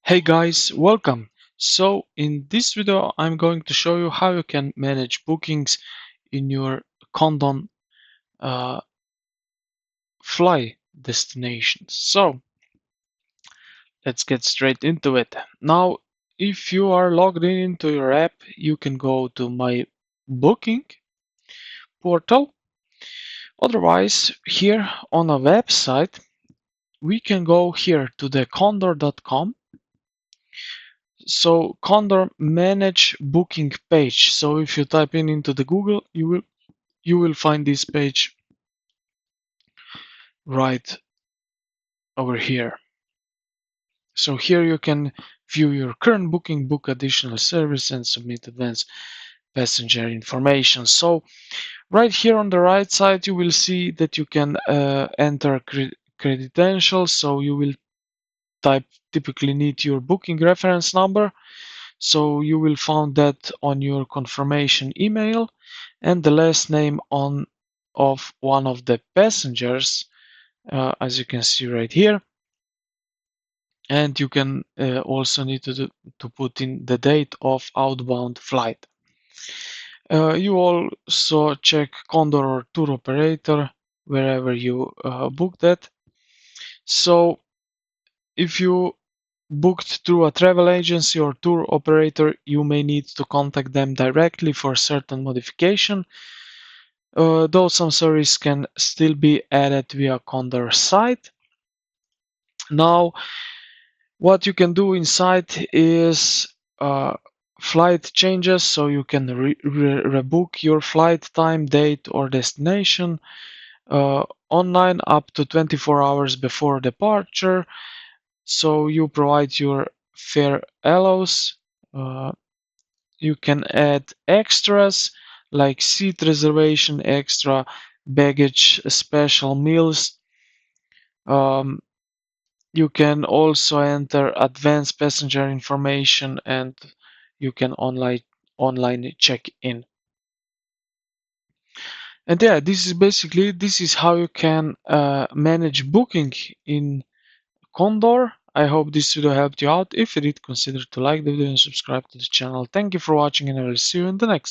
Hey guys, welcome. So in this video I'm going to show you how you can manage bookings in your Condor uh, fly destinations. So let's get straight into it. Now if you are logged in into your app, you can go to my booking portal. Otherwise, here on a website we can go here to the condor.com. So Condor manage booking page. So if you type in into the Google, you will find this page right over here. So here you can view your current booking, book additional service, and submit advanced passenger information. So right here on the right side, you will see that you can enter credentials. So you will typically need your booking reference number. So you will find that on your confirmation email and the last name of one of the passengers, as you can see right here. And you can also need to put in the date of outbound flight. You also check Condor or tour operator wherever you book that. So if you booked through a travel agency or tour operator, you may need to contact them directly for certain modification, though some service can still be added via Condor site. Now, what you can do inside is flight changes, so you can rebook your flight time, date, or destination online up to 24 hours before departure. So you provide your fare allows. You can add extras like seat reservation, extra baggage, special meals. Um, You can also enter advanced passenger information and you can online check in. And yeah, this is how you can manage booking in Condor. I hope this video helped you out. If it did, consider to like the video and subscribe to the channel. Thank you for watching and I will see you in the next